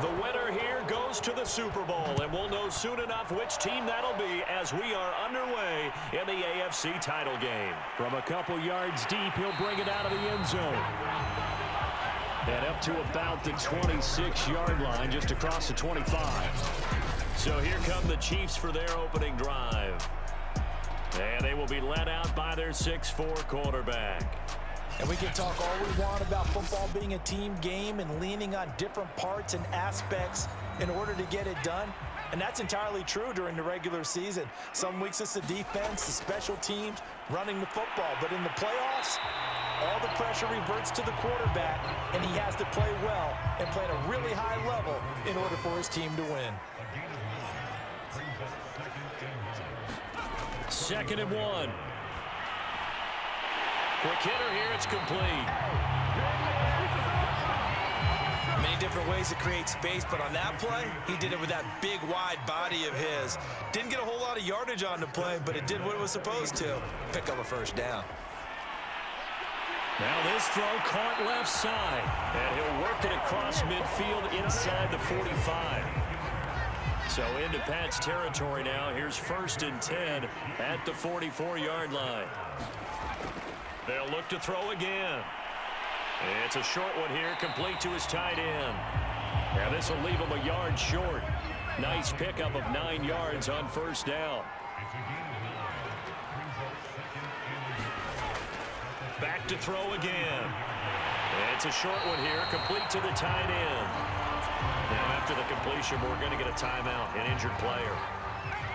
The winner here goes to the Super Bowl, and we'll know soon enough which team that'll be as we are underway in the AFC title game. From a couple yards deep, he'll bring it out of the end zone. And up to about the 26-yard line, just across the 25. So here come the Chiefs for their opening drive. And they will be led out by their 6'4 quarterback. And we can talk all we want about football being a team game and leaning on different parts and aspects in order to get it done. And that's entirely true during the regular season. Some weeks it's the defense, the special teams, running the football. But in the playoffs, all the pressure reverts to the quarterback, and he has to play well and play at a really high level in order for his team to win. 2nd and 1. Quick hitter here, it's complete. Many different ways to create space, but on that play, he did it with that big, wide body of his. Didn't get a whole lot of yardage on the play, but it did what it was supposed to. Pick up a first down. Now this throw caught left side, and he'll work it across midfield inside the 45. So into Pat's territory now. Here's 1st and 10 at the 44-yard line. They'll look to throw again. It's a short one here, complete to his tight end. And this will leave him a yard short. Nice pickup of 9 yards on 1st down. Back to throw again. It's a short one here, complete to the tight end. Now after the completion, we're going to get a timeout, an injured player.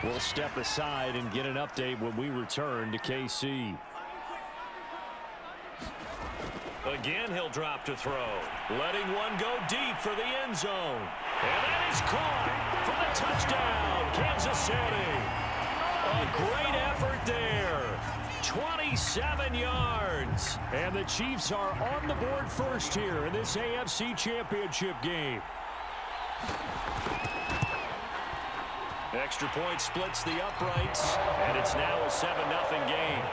We'll step aside and get an update when we return to KC. Again, he'll drop to throw. Letting one go deep for the end zone. And that is caught for the touchdown, Kansas City. A great effort there. 27 yards. And the Chiefs are on the board first here in this AFC Championship game. Extra point splits the uprights, and it's now a 7-0 game.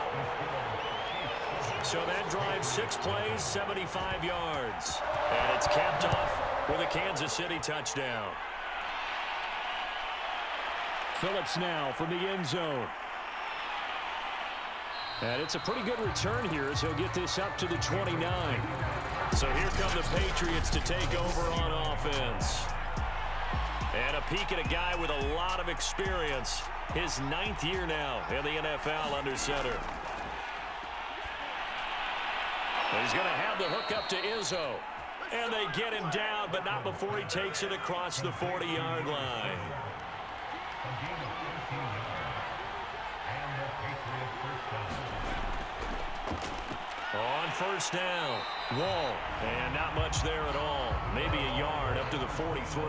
So that drives 6 plays, 75 yards. And it's capped off with a Kansas City touchdown. Phillips now from the end zone. And it's a pretty good return here as he'll get this up to the 29. So here come the Patriots to take over on offense. And a peek at a guy with a lot of experience. His 9th year now in the NFL under center. He's going to have the hook up to Izzo. And they get him down, but not before he takes it across the 40-yard line. On 1st down, Wall. And not much there at all. Maybe a yard up to the 43.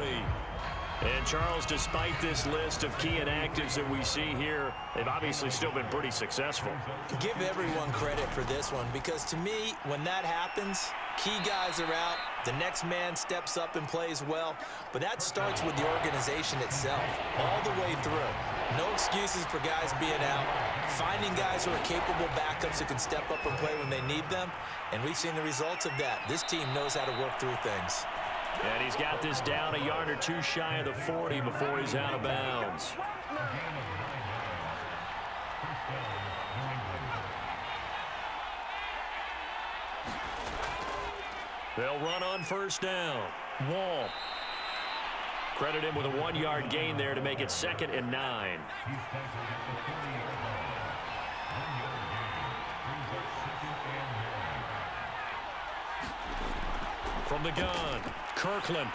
And, Charles, despite this list of key inactives that we see here, they've obviously still been pretty successful. Give everyone credit for this one, because to me, when that happens, key guys are out, the next man steps up and plays well, but that starts with the organization itself, all the way through. No excuses for guys being out, finding guys who are capable backups who can step up and play when they need them, and we've seen the results of that. This team knows how to work through things. And he's got this down a yard or two shy of the 40 before he's out of bounds. They'll run on 1st down. Wall. Credit him with a 1-yard gain there to make it 2nd and 9. From the gun, Kirkland.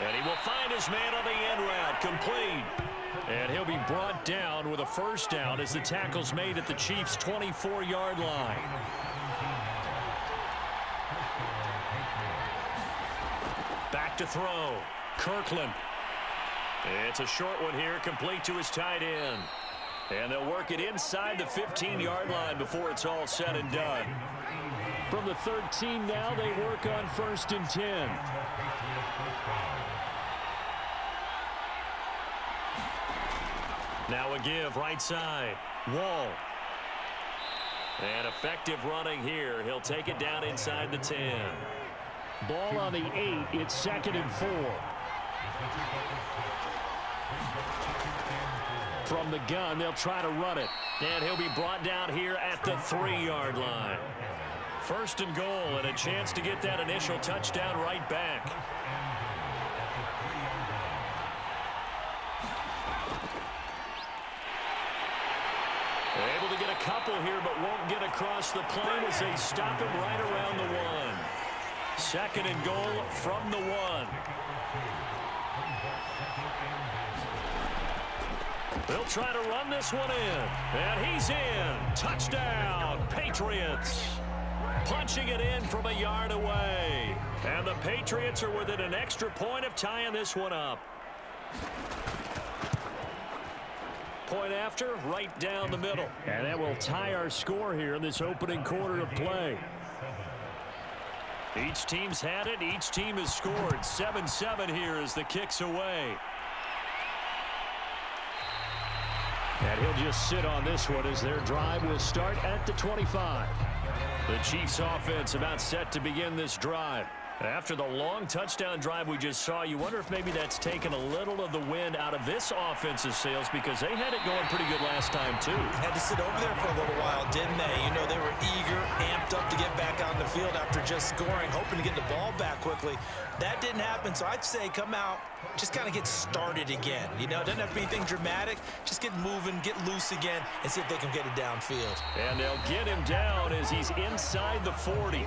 And he will find his man on the end route, complete. And he'll be brought down with a 1st down as the tackle's made at the Chiefs' 24-yard line. Back to throw, Kirkland. It's a short one here, complete to his tight end. And they'll work it inside the 15-yard line before it's all said and done. From the 13 now, they work on 1st and 10. Now a give, right side. Wall. And effective running here. He'll take it down inside the 10. Ball on the 8. It's 2nd and 4. From the gun, they'll try to run it. And he'll be brought down here at the 3-yard line. 1st and goal, and a chance to get that initial touchdown right back. Able to get a couple here, but won't get across the plane as they stop him right around the 1. 2nd and goal from the 1. They'll try to run this one in. And he's in. Touchdown, Patriots. Punching it in from a yard away. And the Patriots are within an extra point of tying this one up. Point after, right down the middle. And that will tie our score here in this opening quarter of play. Each team's had it. Each team has scored. 7-7 here as the kick's away. And he'll just sit on this one as their drive will start at the 25. The Chiefs offense about set to begin this drive. After the long touchdown drive we just saw, you wonder if maybe that's taken a little of the wind out of this offense's sails because they had it going pretty good last time too. Had to sit over there for a little while, didn't they? You know, they were eager, amped up to get back on the field after just scoring, hoping to get the ball back quickly. That didn't happen, so I'd say come out, just kind of get started again. You know, it doesn't have to be anything dramatic. Just get moving, get loose again, and see if they can get it downfield. And they'll get him down as he's inside the 40.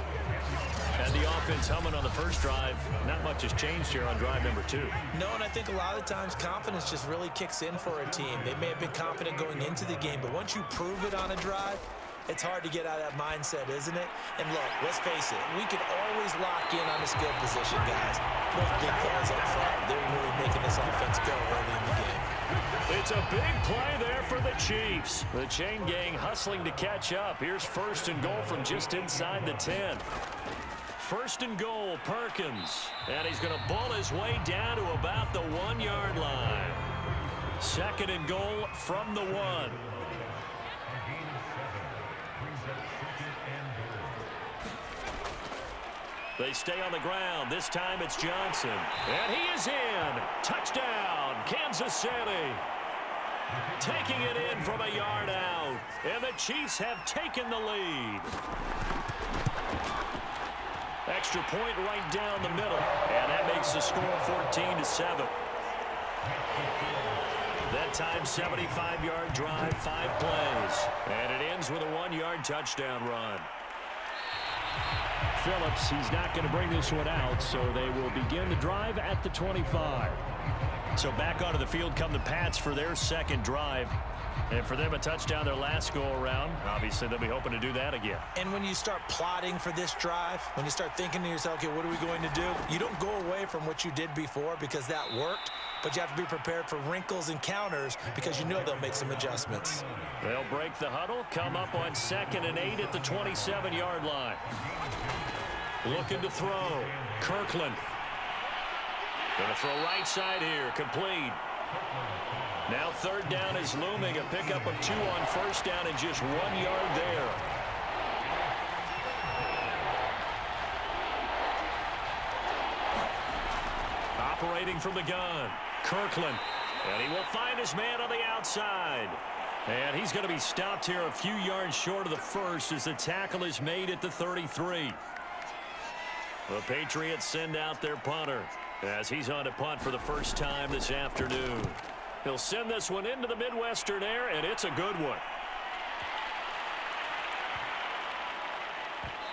And the offense humming on the first drive. Not much has changed here on drive number 2. No, and I think a lot of times confidence just really kicks in for a team. They may have been confident going into the game, but once you prove it on a drive, it's hard to get out of that mindset, isn't it? And look, let's face it, we can always lock in on the skill position, guys. Those big fellas up front, they're really making this offense go early in the game. It's a big play there for the Chiefs. The chain gang hustling to catch up. Here's 1st and goal from just inside the 10. 1st and goal, Perkins. And he's going to bull his way down to about the 1-yard line. 2nd and goal from the 1. They stay on the ground. This time it's Johnson. And he is in. Touchdown, Kansas City. Taking it in from a yard out. And the Chiefs have taken the lead. Extra point right down the middle. And that makes the score 14-7. That time, 75-yard drive, 5 plays. And it ends with a 1-yard touchdown run. Phillips, he's not going to bring this one out, so they will begin the drive at the 25. So back onto the field come the Pats for their 2nd drive. And for them, a touchdown their last go-around. Obviously, they'll be hoping to do that again. And when you start plotting for this drive, when you start thinking to yourself, okay, what are we going to do? You don't go away from what you did before because that worked, but you have to be prepared for wrinkles and counters because you know they'll make some adjustments. They'll break the huddle, come up on 2nd and 8 at the 27-yard line. Looking to throw. Kirkland. Going to throw right side here. Complete. Now 3rd down is looming. A pickup of 2 on 1st down and just 1 yard there. Operating from the gun. Kirkland. And he will find his man on the outside. And he's going to be stopped here a few yards short of the 1st as the tackle is made at the 33. The Patriots send out their punter as he's on to punt for the first time this afternoon. He'll send this one into the Midwestern air, and it's a good one.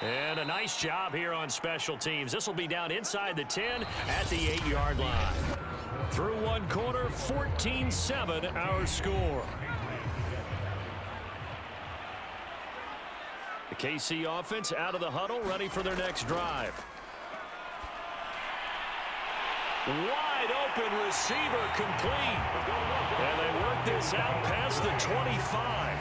And a nice job here on special teams. This will be down inside the 10 at the 8-yard line. Through 1 quarter, 14-7 our score. The KC offense out of the huddle, ready for their next drive. Wide open receiver complete. And they work this out past the 25.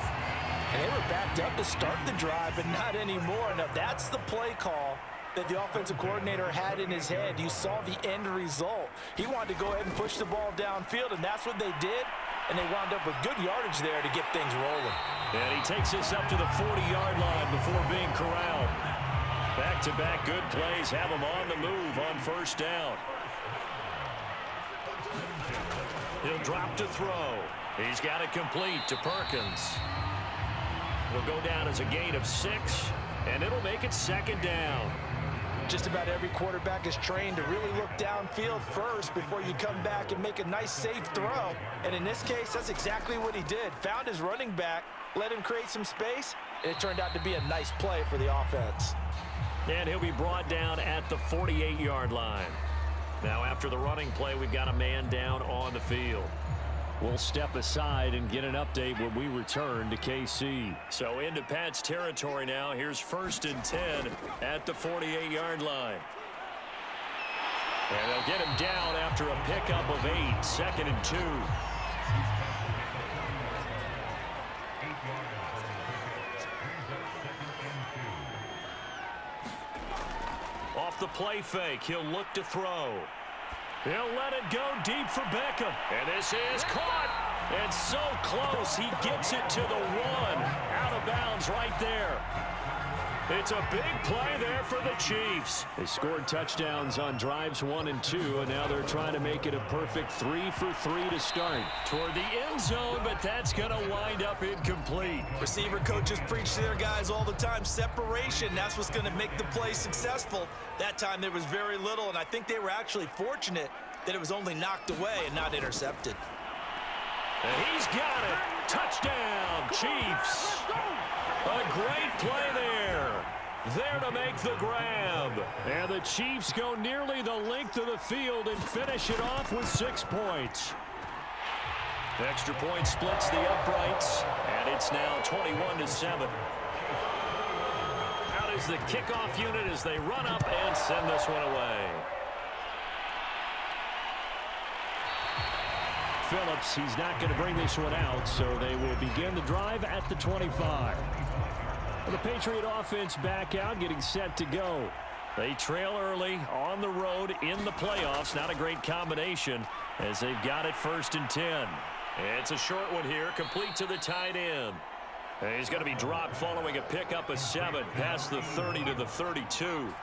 And they were backed up to start the drive, but not anymore. Now, that's the play call that the offensive coordinator had in his head. You saw the end result. He wanted to go ahead and push the ball downfield, and that's what they did. And they wound up with good yardage there to get things rolling. And he takes this up to the 40-yard line before being corralled. Back-to-back good plays have him on the move on first down. He'll drop to throw. He's got it complete to Perkins. It'll go down as a gain of 6, and it'll make it second down. Just about every quarterback is trained to really look downfield first before you come back and make a nice, safe throw. And in this case, that's exactly what he did. Found his running back, let him create some space, and it turned out to be a nice play for the offense. And he'll be brought down at the 48-yard line. Now, after the running play, we've got a man down on the field. We'll step aside and get an update when we return to KC. So into Pat's territory now. Here's 1st and 10 at the 48-yard line. And they'll get him down after a pickup of 8, 2nd and 2. Off the play fake, he'll look to throw. He'll let it go deep for Beckham. And this is caught. And so close, he gets it to the 1. Out of bounds right there. It's a big play there for the Chiefs. They scored touchdowns on drives 1 and 2, and now they're trying to make it a perfect 3 for 3 to start. Toward the end zone, but that's going to wind up incomplete. Receiver coaches preach to their guys all the time. Separation, that's what's going to make the play successful. That time there was very little, and I think they were actually fortunate that it was only knocked away and not intercepted. And he's got it. Touchdown, Chiefs. A great play there. There to make the grab. And the Chiefs go nearly the length of the field and finish it off with 6 points. Extra point splits the uprights, and it's now 21-7. Out is the kickoff unit as they run up and send this one away. Phillips, he's not going to bring this one out, so they will begin the drive at the 25. The Patriot offense back out, getting set to go. They trail early on the road in the playoffs. Not a great combination as they've got it 1st and 10. It's a short one here, complete to the tight end. And he's going to be dropped following a pickup of 7 past the 30 to the 32.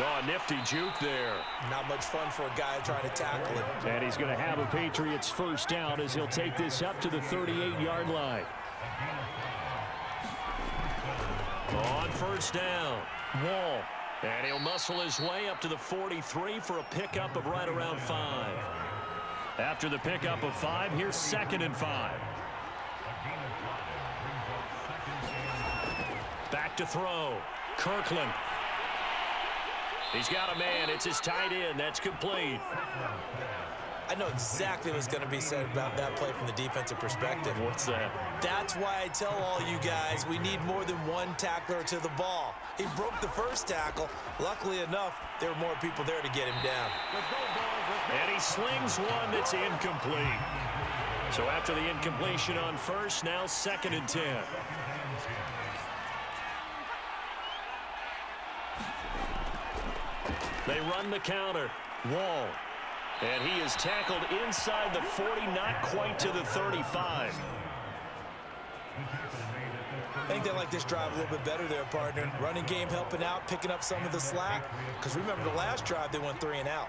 Oh, a nifty juke there. Not much fun for a guy trying to tackle it. And he's going to have a Patriots first down as he'll take this up to the 38-yard line. On first down, Wall. And he'll muscle his way up to the 43 for a pickup of right around 5. After the pickup of 5, here's 2nd and 5. Back to throw. Kirkland. He's got a man. It's his tight end. That's complete. I know exactly what's going to be said about that play from the defensive perspective. What's that? That's why I tell all you guys we need more than one tackler to the ball. He broke the first tackle. Luckily enough, there were more people there to get him down. And he slings one that's incomplete. So after the incompletion on first, now 2nd and 10. They run the counter. Wall. And he is tackled inside the 40, not quite to the 35. I think they like this drive a little bit better there, partner. Running game helping out, picking up some of the slack. Because remember the last drive, they went 3 and out.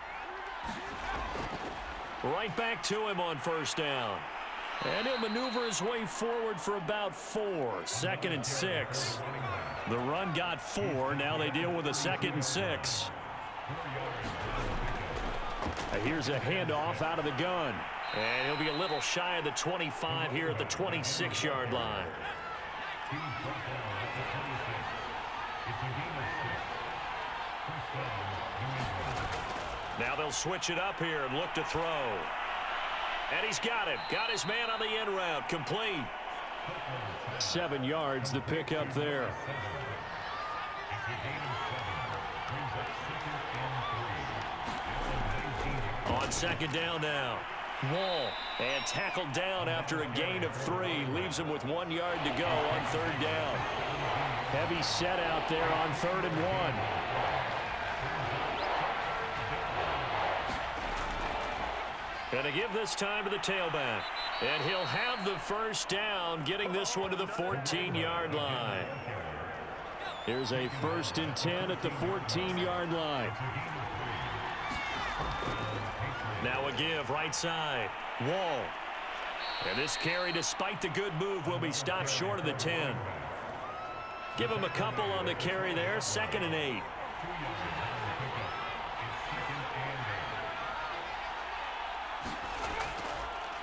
Right back to him on first down. And he'll maneuver his way forward for about 4. 2nd and 6. The run got 4. Now they deal with a 2nd and 6. Here's a handoff out of the gun. And he'll be a little shy of the 25 here at the 26-yard line. Now they'll switch it up here and look to throw. And he's got it. Got his man on the end route. Complete. 7 yards, the pickup there. On 2nd down now. Wall. And tackled down after a gain of 3. Leaves him with 1 yard to go on 3rd down. Heavy set out there on 3rd and 1. Going to give this time to the tailback. And he'll have the first down, getting this one to the 14-yard line. Here's a 1st and 10 at the 14-yard line. Now a give right side. Wall. And this carry, despite the good move, will be stopped short of the 10. Give him a couple on the carry there. 2nd and 8.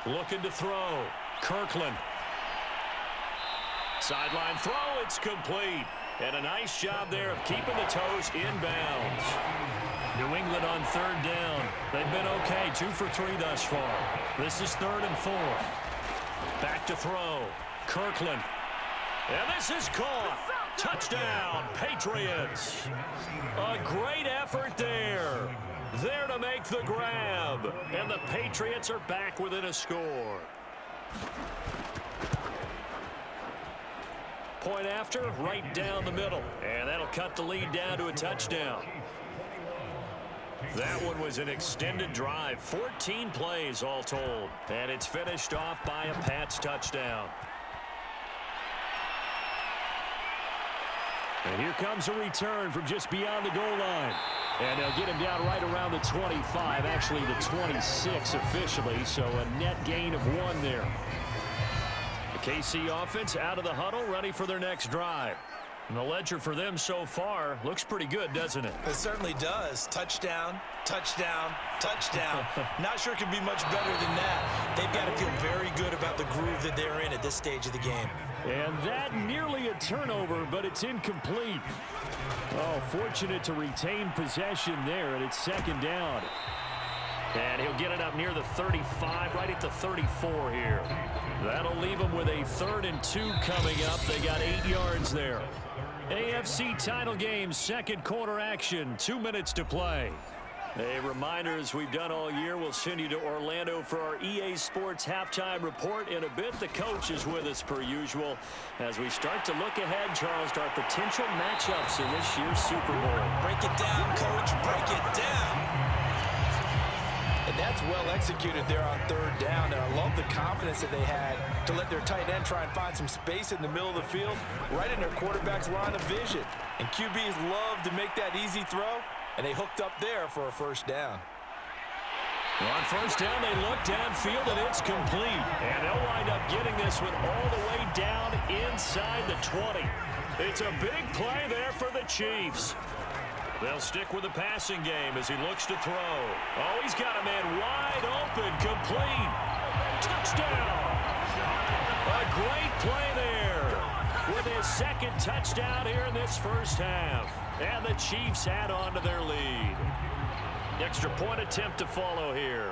Looking to throw. Kirkland. Sideline throw. It's complete. And a nice job there of keeping the toes inbounds. New England on 3rd down. They've been okay. 2 for 3 thus far. This is 3rd and 4. Back to throw. Kirkland. And this is caught. Touchdown, Patriots. A great effort there. There to make the grab. And the Patriots are back within a score. Point after, right down the middle. And that'll cut the lead down to a touchdown. That one was an extended drive. 14 plays all told. And it's finished off by a Pats touchdown. And here comes a return from just beyond the goal line. And they'll get him down right around the 25, actually the 26 officially, so a net gain of 1 there. The KC offense out of the huddle, ready for their next drive. And the ledger for them so far looks pretty good, doesn't it? It certainly does. Touchdown, touchdown, touchdown. Not sure it could be much better than that. They've got to feel very good about the groove that they're in at this stage of the game. And that nearly a turnover, but it's incomplete. Oh, fortunate to retain possession there, and it's 2nd down. And he'll get it up near the 35, right at the 34 here. That'll leave him with a 3rd and 2 coming up. They got 8 yards there. AFC title game, 2nd quarter action, 2 minutes to play. A reminder, as we've done all year, we'll send you to Orlando for our EA Sports halftime report. In a bit, the coach is with us per usual as we start to look ahead, Charles, to our potential matchups in this year's Super Bowl. Break it down, coach. Break it down. And that's well executed there on 3rd down. And I love the confidence that they had to let their tight end try and find some space in the middle of the field, right in their quarterback's line of vision. And QBs love to make that easy throw. And they hooked up there for a 1st down. Well, on 1st down, they look downfield, and it's complete. And they'll wind up getting this one all the way down inside the 20. It's a big play there for the Chiefs. They'll stick with the passing game as he looks to throw. Oh, he's got a man wide open, complete. Touchdown! A great play there with his 2nd touchdown here in this 1st half. And the Chiefs add on to their lead. Extra point attempt to follow here.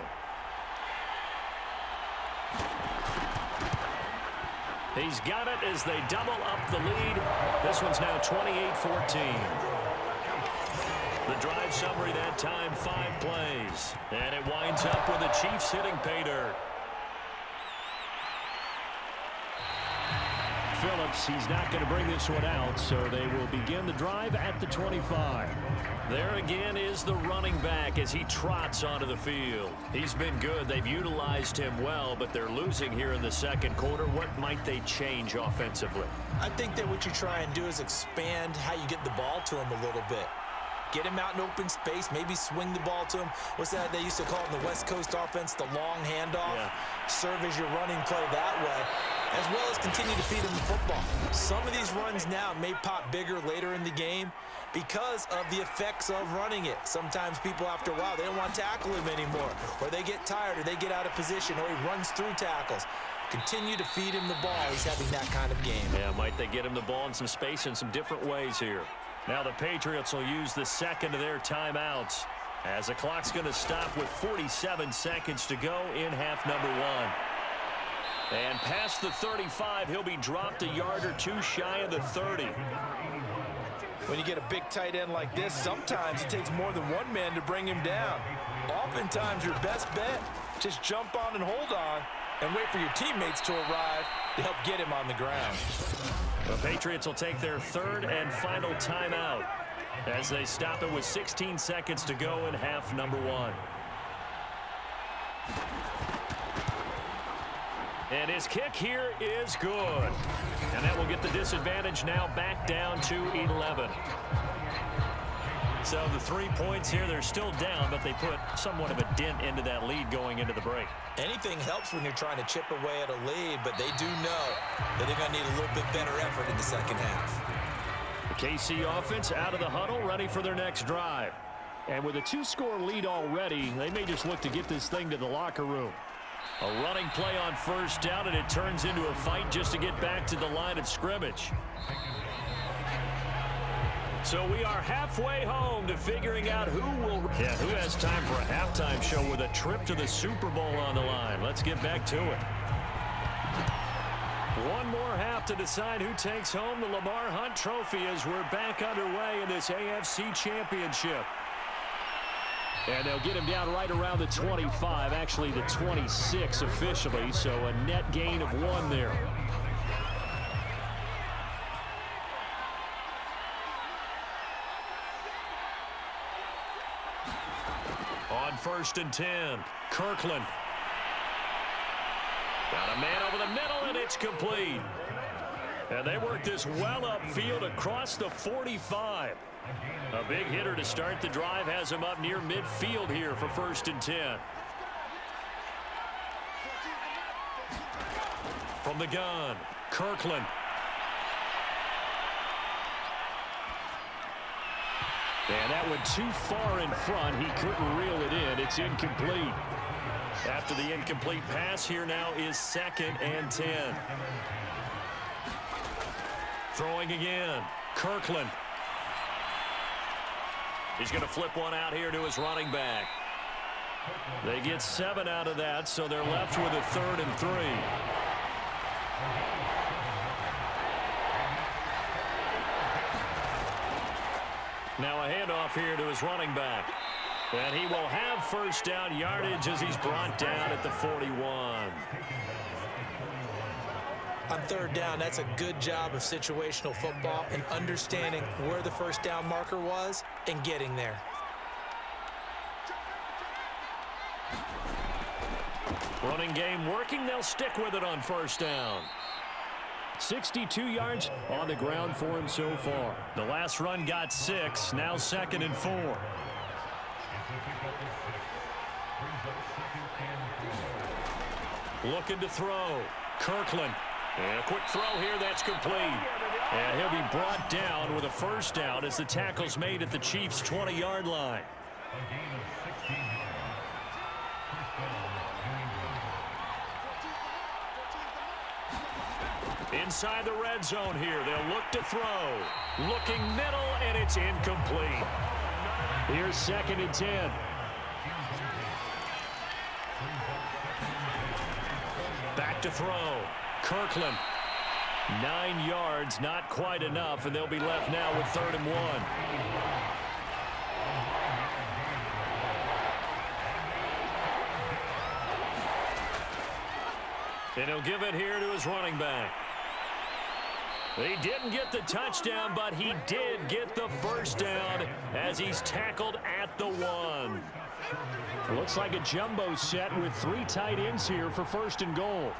He's got it as they double up the lead. This one's now 28-14. The drive summary that time, 5 plays. And it winds up with the Chiefs hitting pay dirt. Phillips, he's not going to bring this one out, so they will begin the drive at the 25. There again is the running back as he trots onto the field. He's been good. They've utilized him well, but they're losing here in the 2nd quarter. What might they change offensively? I think that what you try and do is expand how you get the ball to him a little bit. Get him out in open space, maybe swing the ball to him. What's that they used to call it in the West Coast offense, the long handoff? Yeah. Serve as your running play that way, as well as continue to feed him the football. Some of these runs now may pop bigger later in the game because of the effects of running it. Sometimes people, after a while, they don't want to tackle him anymore, or they get tired, or they get out of position, or he runs through tackles. Continue to feed him the ball. He's having that kind of game. Yeah, might they get him the ball in some space in some different ways here. Now the Patriots will use the 2nd of their timeouts as the clock's going to stop with 47 seconds to go in half number 1. And past the 35, he'll be dropped a yard or 2 shy of the 30. When you get a big tight end like this, sometimes it takes more than one man to bring him down. Oftentimes, your best bet, just jump on and hold on and wait for your teammates to arrive to help get him on the ground. The Patriots will take their 3rd and final timeout as they stop it with 16 seconds to go in half number 1. And his kick here is good. And that will get the disadvantage now back down to 11. So the 3 points here, they're still down, but they put somewhat of a dent into that lead going into the break. Anything helps when you're trying to chip away at a lead, but they do know that they're going to need a little bit better effort in the second half. The KC offense out of the huddle, ready for their next drive. And with a 2-score lead already, they may just look to get this thing to the locker room. A running play on first down, and it turns into a fight just to get back to the line of scrimmage. So we are halfway home to figuring out who has time for a halftime show with a trip to the Super Bowl on the line. Let's get back to it. One more half to decide who takes home the Lamar Hunt Trophy as we're back underway in this AFC Championship. And they'll get him down right around the 25, actually the 26 officially, so a net gain of 1 there. On 1st and 10, Kirkland. Got a man over the middle, and it's complete. And they work this well upfield across the 45. A big hitter to start the drive has him up near midfield here for 1st and 10. From the gun, Kirkland. And that went too far in front. He couldn't reel it in. It's incomplete. After the incomplete pass, here now is 2nd and 10. Throwing again, Kirkland. He's going to flip one out here to his running back. They get 7 out of that, so they're left with a 3rd and 3. Now a handoff here to his running back. And he will have 1st down yardage as he's brought down at the 41. On 3rd down, that's a good job of situational football and understanding where the 1st down marker was and getting there. Running game working. They'll stick with it on 1st down. 62 yards on the ground for him so far. The last run got 6. Now 2nd and 4. Looking to throw. Kirkland. And a quick throw here, that's complete. And he'll be brought down with a 1st down as the tackle's made at the Chiefs' 20-yard line. Inside the red zone here, they'll look to throw. Looking middle, and it's incomplete. Here's 2nd and 10. Back to throw. Kirkland. 9 yards, not quite enough, and they'll be left now with 3rd and 1. And he'll give it here to his running back. He didn't get the touchdown, but he did get the 1st down as he's tackled at the 1. Looks like a jumbo set with 3 tight ends here for 1st and goal.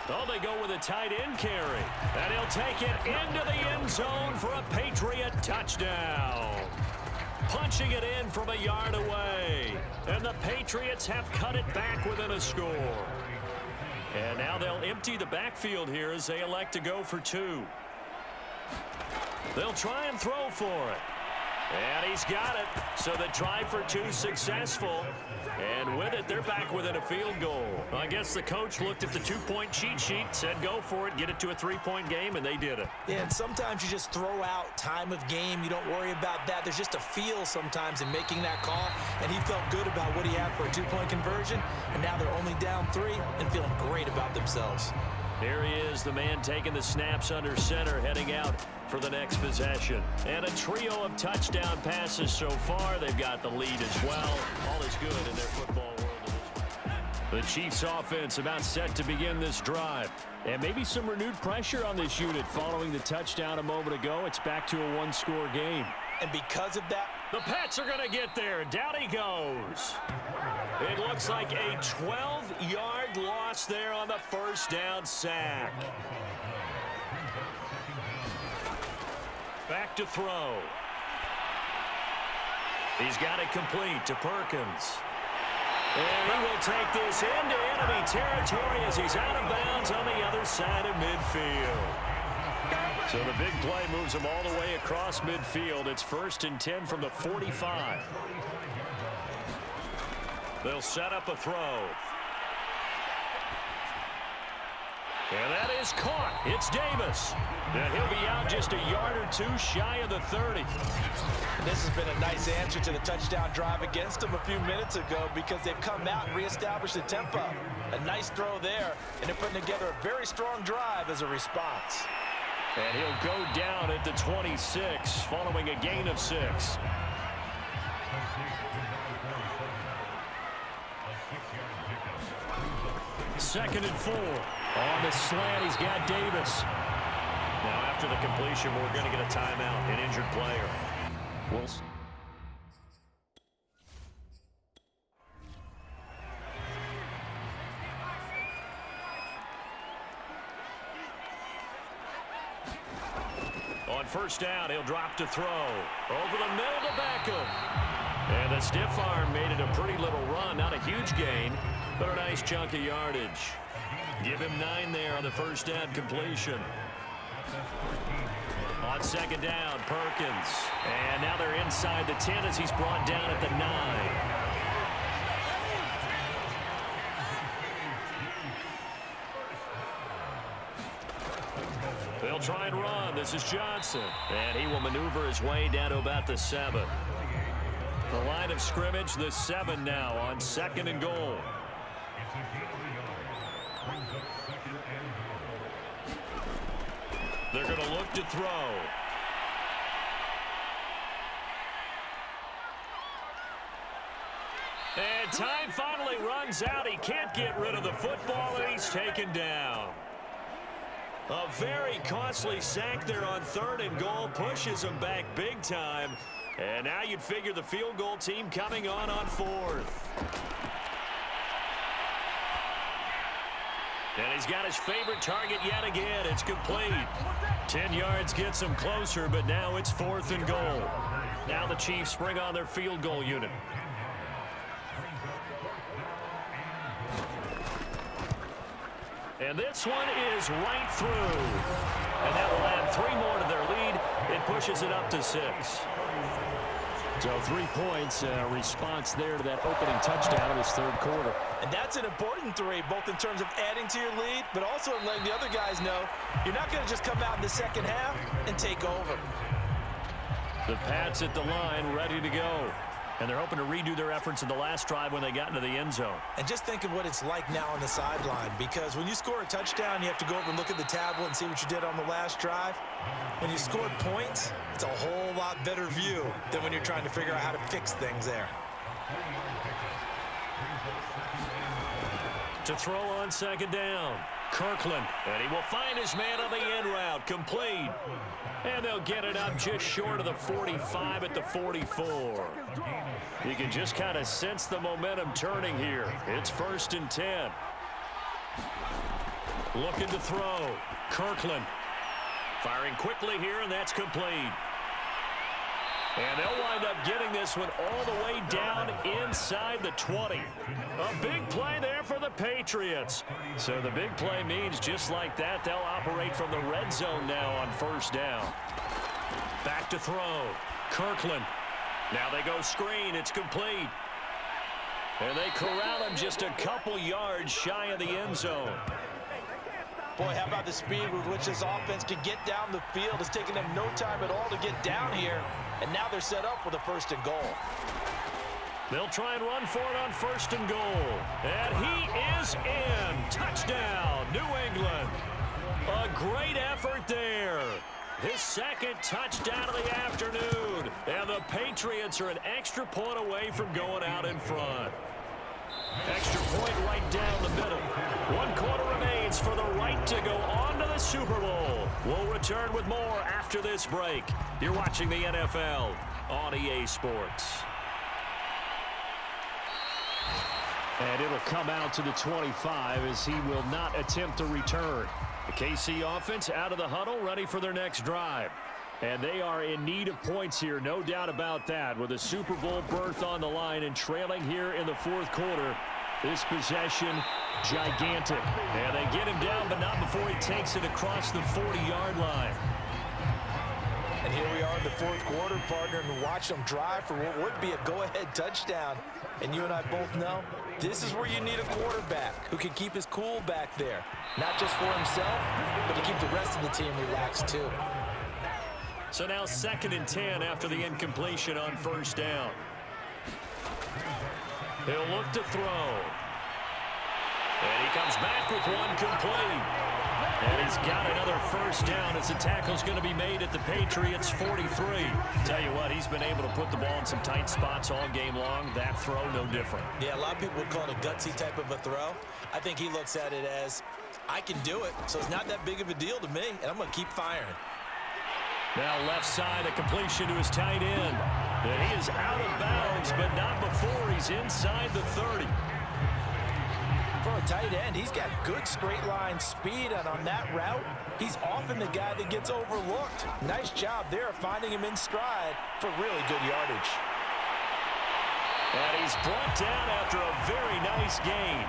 Oh, they go with a tight end carry. And he'll take it into the end zone for a Patriot touchdown. Punching it in from a yard away. And the Patriots have cut it back within a score. And now they'll empty the backfield here as they elect to go for 2. They'll try and throw for it. And he's got it. So the try for 2 successful. And with it, they're back within a field goal. I guess the coach looked at the 2-point cheat sheet, said go for it, get it to a 3-point game, and they did it. Yeah, and sometimes you just throw out time of game. You don't worry about that. There's just a feel sometimes in making that call, and he felt good about what he had for a 2-point conversion, and now they're only down 3 and feeling great about themselves. Here he is, the man taking the snaps under center, heading out for the next possession. And a trio of touchdown passes so far. They've got the lead as well. All is good in their football world. The Chiefs offense about set to begin this drive. And maybe some renewed pressure on this unit following the touchdown a moment ago. It's back to a 1-score game. And because of that, The Pats are going to get there. Down he goes. It looks like a 12-yard loss there on the first down sack. Back to throw. He's got it complete to Perkins. And he will take this into enemy territory as he's out of bounds on the other side of midfield. So the big play moves him all the way across midfield. It's 1st and 10 from the 45. They'll set up a throw. And that is caught. It's Davis. And he'll be out just a yard or two shy of the 30. This has been a nice answer to the touchdown drive against them a few minutes ago because they've come out and reestablished the tempo. A nice throw there, and they're putting together a very strong drive as a response. And he'll go down at the 26 following a gain of 6. Second and 4. On the slant, he's got Davis. Now, after the completion, we're going to get a timeout, an injured player. Wilson. On first down, he'll drop to throw. Over the middle to Beckham. And the stiff arm made it a pretty little run. Not a huge gain, but a nice chunk of yardage. Give him 9 there on the first down completion. On second down, Perkins. And now they're inside the 10 as he's brought down at the 9. They'll try and run. This is Johnson. And he will maneuver his way down to about the 7. The line of scrimmage, the 7 now on 2nd and goal. They're going to look to throw. And time finally runs out. He can't get rid of the football, and he's taken down. A very costly sack there on 3rd and goal. Pushes him back big time. And now you'd figure the field goal team coming on 4th. And he's got his favorite target yet again. It's complete. 10 yards gets him closer, but now it's 4th and goal. Now the Chiefs bring on their field goal unit. And this one is right through. And that will add 3 more to their lead. It pushes it up to 6. So 3 points, response there to that opening touchdown in this 3rd quarter. And that's an important 3, both in terms of adding to your lead, but also in letting the other guys know you're not going to just come out in the second half and take over. The Pats at the line, ready to go. And they're hoping to redo their efforts in the last drive when they got into the end zone. And just think of what it's like now on the sideline, because when you score a touchdown, you have to go over and look at the tablet and see what you did on the last drive. When you scored points, it's a whole lot better view than when you're trying to figure out how to fix things there. To throw on 2nd down, Kirkland. And he will find his man on the end route, complete. And they'll get it up just short of the 45 at the 44. You can just kind of sense the momentum turning here. It's 1st and 10. Looking to throw. Kirkland. Firing quickly here, and that's complete. And they'll wind up getting this one all the way down inside the 20. A big play there for the Patriots. So the big play means just like that, they'll operate from the red zone now on 1st down. Back to throw. Kirkland. Now they go screen. It's complete. And they corral him just a couple yards shy of the end zone. Boy, how about the speed with which this offense can get down the field? It's taken them no time at all to get down here. And now they're set up with a 1st and goal. They'll try and run for it on 1st and goal. And he is in. Touchdown, New England. A great effort there. His 2nd touchdown of the afternoon. And the Patriots are an extra point away from going out in front. Extra point right down the middle. 1 quarter remains for the right to go on to the Super Bowl. We'll return with more after this break. You're watching the NFL on EA Sports. And it'll come out to the 25 as he will not attempt a return. The KC offense out of the huddle, ready for their next drive. And they are in need of points here, no doubt about that, with a Super Bowl berth on the line and trailing here in the fourth quarter. This possession, gigantic. And they get him down, but not before he takes it across the 40-yard line. And here we are in the fourth quarter, partner, and watch them drive for what would be a go-ahead touchdown. And you and I both know this is where you need a quarterback who can keep his cool back there. Not just for himself, but to keep the rest of the team relaxed too. So now 2nd and 10 after the incompletion on first down. He'll look to throw. And he comes back with one complete. And he's got another first down as the tackle's going to be made at the Patriots' 43. Tell you what, he's been able to put the ball in some tight spots all game long. That throw, no different. Yeah, a lot of people would call it a gutsy type of a throw. I think he looks at it as, I can do it, so it's not that big of a deal to me, and I'm going to keep firing. Now left side, a completion to his tight end. And he is out of bounds, but not before he's inside the 30. For a tight end, he's got good straight line speed, and on that route, he's often the guy that gets overlooked. Nice job there of finding him in stride for really good yardage. And he's brought down after a very nice gain.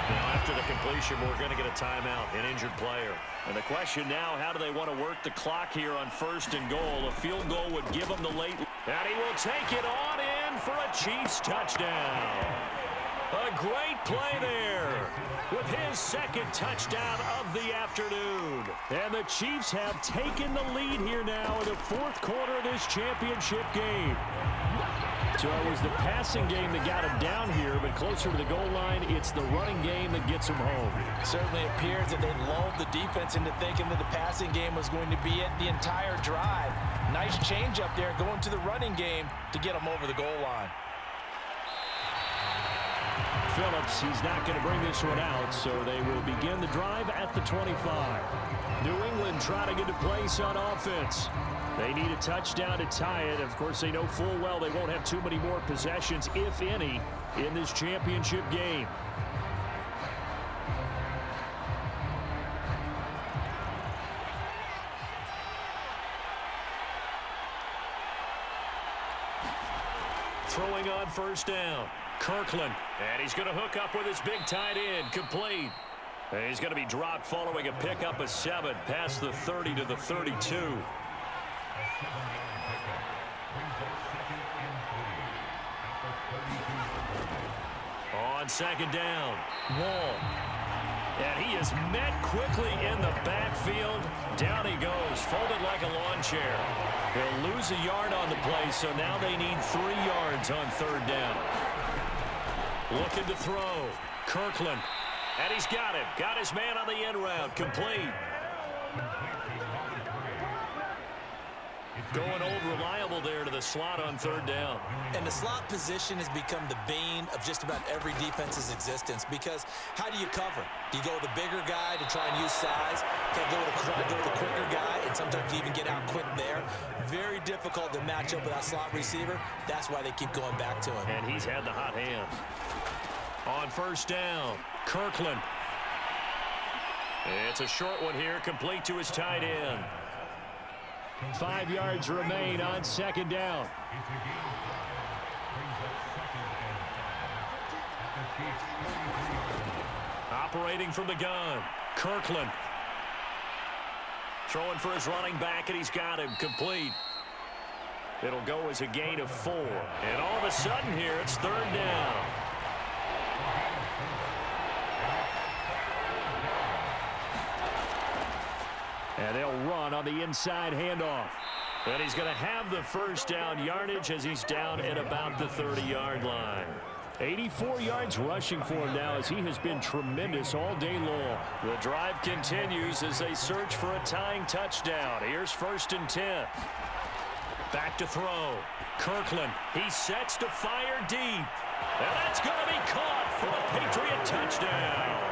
Now after the completion, we're going to get a timeout, an injured player. And the question now, how do they want to work the clock here on 1st and goal? A field goal would give them the late. And he will take it on in for a Chiefs touchdown. A great play there with his 2nd touchdown of the afternoon. And the Chiefs have taken the lead here now in the 4th quarter of this championship game. So it was the passing game that got him down here, but closer to the goal line, it's the running game that gets him home. Certainly appears that they lulled the defense into thinking that the passing game was going to be it the entire drive. Nice change up there going to the running game to get him over the goal line. Phillips, he's not going to bring this one out, so they will begin the drive at the 25. New England trying to get a place on offense. They need a touchdown to tie it. Of course, they know full well they won't have too many more possessions, if any, in this championship game. Throwing on first down. Kirkland, and he's going to hook up with his big tight end, complete. And he's going to be dropped following a pickup of 7 past the 30 to the 32. On 2nd down, Wall. And he is met quickly in the backfield. Down he goes, folded like a lawn chair. They'll lose a yard on the play, so now they need 3 yards on 3rd down. Looking to throw. Kirkland. And he's got him. Got his man on the end route. Complete. Going old reliable there to the slot on 3rd down. And the slot position has become the bane of just about every defense's existence, because how do you cover? Do you go with the bigger guy to try and use size? Can you go with the quicker guy, and sometimes you even get out quick there? Very difficult to match up with that slot receiver. That's why they keep going back to him. And he's had the hot hand. On 1st down, Kirkland. It's a short one here, complete to his tight end. 5 yards remain on 2nd down. Operating from the gun, Kirkland. Throwing for his running back, and he's got him, complete. It'll go as a gain of 4. And all of a sudden here, it's 3rd down. And they'll run on the inside handoff. And he's going to have the first down yardage as he's down at about the 30-yard line. 84 yards rushing for him now as he has been tremendous all day long. The drive continues as they search for a tying touchdown. Here's 1st and 10. Back to throw. Kirkland. He sets to fire deep. And that's going to be caught for a Patriot touchdown.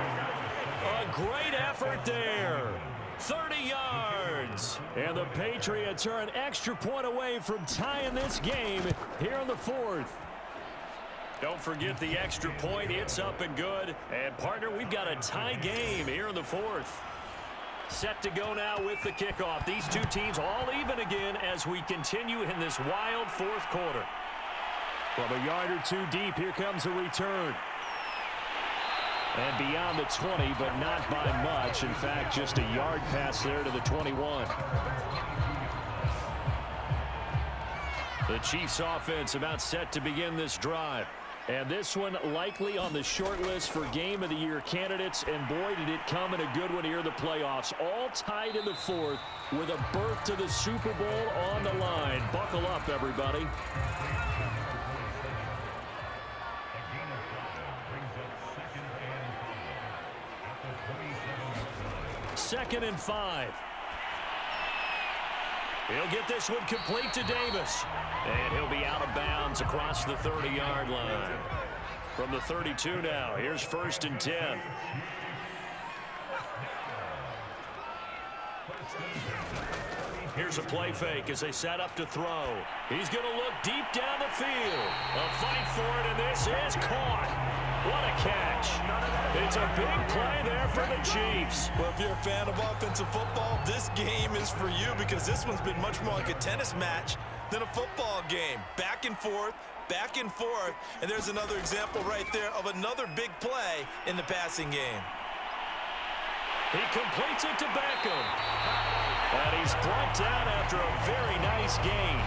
A great effort there. 30 yards. And the Patriots are an extra point away from tying this game here in the fourth. Don't forget the extra point. It's up and good. And, partner, we've got a tie game here in the fourth. Set to go now with the kickoff. These two teams all even again as we continue in this wild fourth quarter. From a yard or two deep, here comes a return. And beyond the 20, but not by much. In fact, just a yard pass there to the 21. The Chiefs offense about set to begin this drive. And this one likely on the short list for Game of the Year candidates. And boy, did it come in a good one here in the playoffs. All tied in the fourth with a berth to the Super Bowl on the line. Buckle up, everybody. Second and 5. He'll get this one complete to Davis. And he'll be out of bounds across the 30-yard line. From the 32 now, here's 1st and 10. Here's a play fake as they set up to throw. He's going to look deep down the field. A fight for it, and this is caught. What a catch. It's a big play there for the Chiefs. Well, if you're a fan of offensive football, this game is for you because this one's been much more like a tennis match than a football game. Back and forth, and there's another example right there of another big play in the passing game. He completes it to Beckham. And he's brought down after a very nice gain.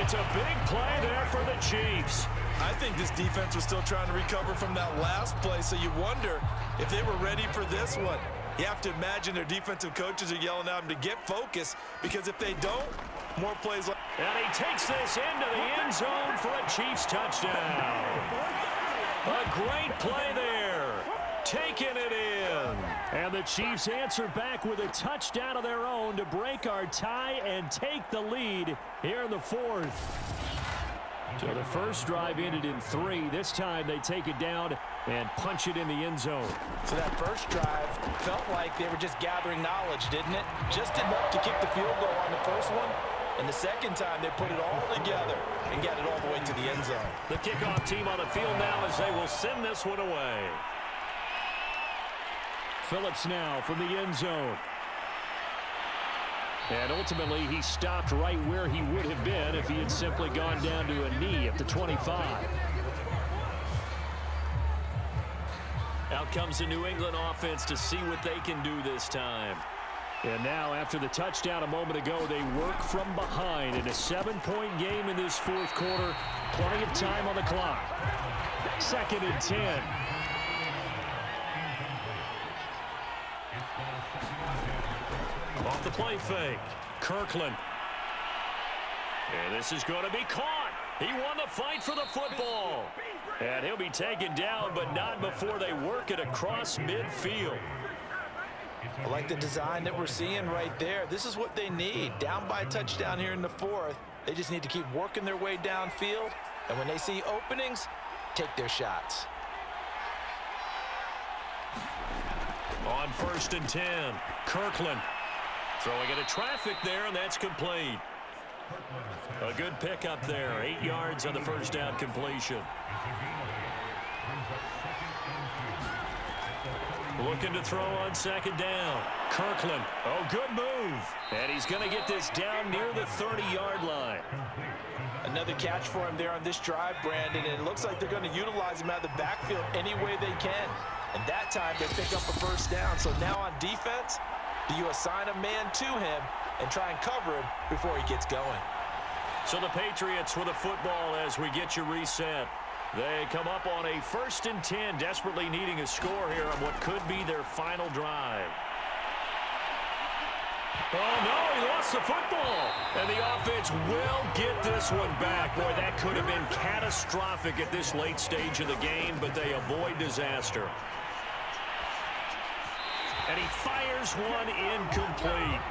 It's a big play there for the Chiefs. I think this defense was still trying to recover from that last play, so you wonder if they were ready for this one. You have to imagine their defensive coaches are yelling at them to get focused, because if they don't, more plays like... And he takes this into the end zone for a Chiefs touchdown. A great play there. Taking it in. And the Chiefs answer back with a touchdown of their own to break our tie and take the lead here in the fourth. So the first drive ended in 3. This time they take it down and punch it in the end zone. So that first drive felt like they were just gathering knowledge, didn't it? Just enough to kick the field goal on the first one. And the second time they put it all together and got it all the way to the end zone. The kickoff team on the field now as they will send this one away. Phillips now from the end zone. And ultimately, he stopped right where he would have been if he had simply gone down to a knee at the 25. Out comes the New England offense to see what they can do this time. And now, after the touchdown a moment ago, they work from behind in a 7-point game in this fourth quarter. Plenty of time on the clock. 2nd and 10. Off the play fake. Kirkland. And this is going to be caught. He won the fight for the football. And he'll be taken down, but not before they work it across midfield. I like the design that we're seeing right there. This is what they need. Down by a touchdown here in the fourth. They just need to keep working their way downfield. And when they see openings, take their shots. On 1st and 10, Kirkland. Throwing into traffic there, and that's complete. A good pickup there. 8 yards on the first down completion. Looking to throw on 2nd down. Kirkland. Oh, good move. And he's going to get this down near the 30-yard line. Another catch for him there on this drive, Brandon, and it looks like they're going to utilize him out of the backfield any way they can. And that time they pick up a first down. So now on defense, do you assign a man to him and try and cover him before he gets going? So the Patriots with a football as we get you reset. They come up on a 1st and 10, desperately needing a score here on what could be their final drive. Oh, no, he lost the football. And the offense will get this one back. Boy, that could have been catastrophic at this late stage of the game, but they avoid disaster. And he fires one incomplete.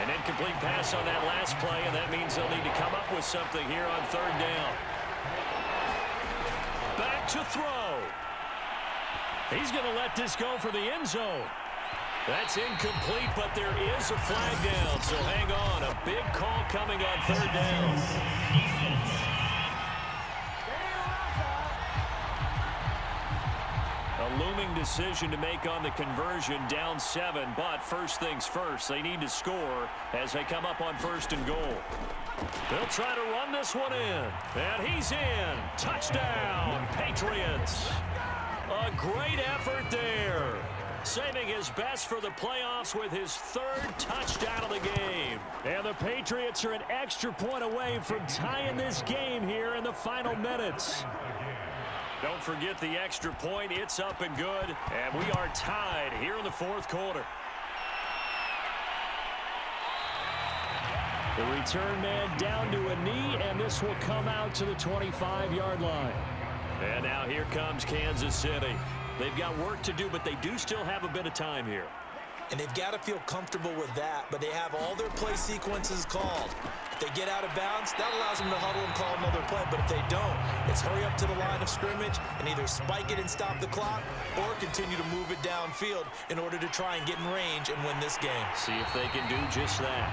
An incomplete pass on that last play, and that means they'll need to come up with something here on 3rd down. Back to throw. He's going to let this go for the end zone. That's incomplete, but there is a flag down, so hang on. A big call coming on third down. A looming decision to make on the conversion, down 7, but first things first, they need to score as they come up on 1st and goal. They'll try to run this one in, and he's in. Touchdown, Patriots. A great effort there. Saving his best for the playoffs with his 3rd touchdown of the game. And the Patriots are an extra point away from tying this game here in the final minutes. Don't forget the extra point. It's up and good. And we are tied here in the 4th quarter. The return man down to a knee, and this will come out to the 25-yard line. And now here comes Kansas City. They've got work to do, but they do still have a bit of time here. And they've got to feel comfortable with that, but they have all their play sequences called. If they get out of bounds, that allows them to huddle and call another play, but if they don't, it's hurry up to the line of scrimmage and either spike it and stop the clock or continue to move it downfield in order to try and get in range and win this game. See if they can do just that.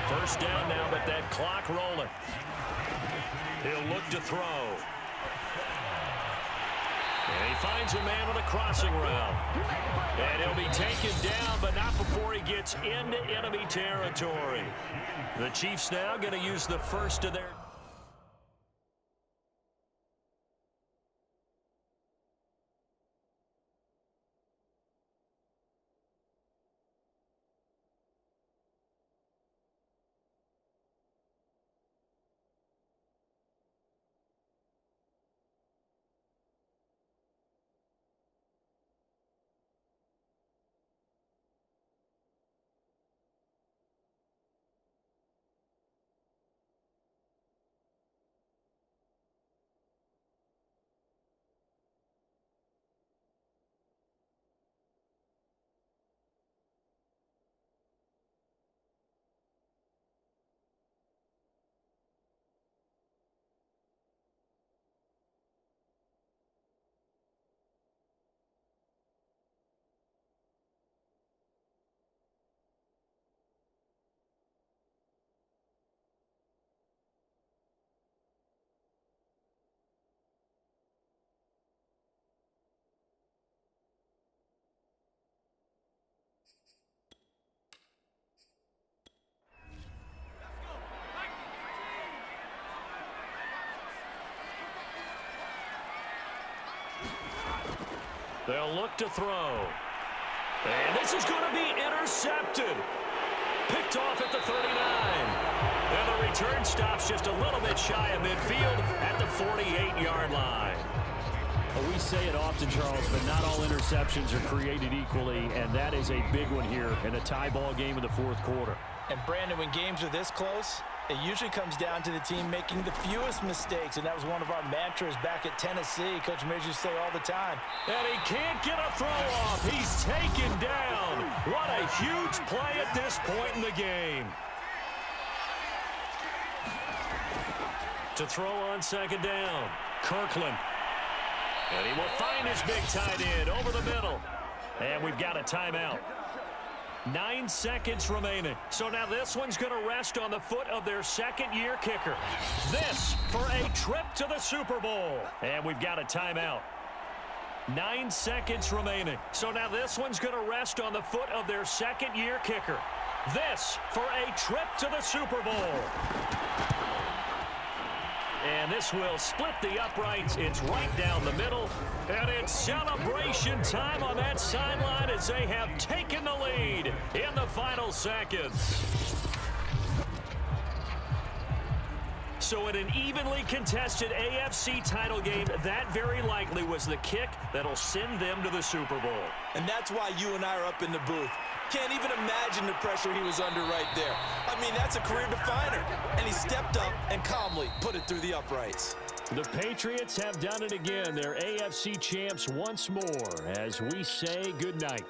First down now, but that clock rolling. He'll look to throw. And he finds a man on a crossing route. And he'll be taken down, but not before he gets into enemy territory. The Chiefs now going to use the first of their... They'll look to throw. And this is going to be intercepted. Picked off at the 39. And the return stops just a little bit shy of midfield at the 48-yard line. Well, we say it often, Charles, but not all interceptions are created equally, and that is a big one here in a tie ball game in the 4th quarter. And Brandon, when games are this close, it usually comes down to the team making the fewest mistakes, and that was one of our mantras back at Tennessee. Coach Midge used to say all the time. And he can't get a throw off. He's taken down. What a huge play at this point in the game. To throw on 2nd down, Kirkland. And he will find his big tight end over the middle. And we've got a timeout. 9 seconds remaining. So now this one's going to rest on the foot of their 2nd-year kicker. This for a trip to the Super Bowl. And we've got a timeout. 9 seconds remaining. So now this one's going to rest on the foot of their 2nd-year kicker. This for a trip to the Super Bowl. And this will split the uprights. It's right down the middle. And it's celebration time on that sideline as they have taken the lead in the final seconds. So in an evenly contested AFC title game, that very likely was the kick that'll send them to the Super Bowl. And that's why you and I are up in the booth. Can't even imagine the pressure he was under right there. I mean, that's a career definer. And he stepped up and calmly put it through the uprights. The Patriots have done it again. They're AFC champs once more as we say goodnight.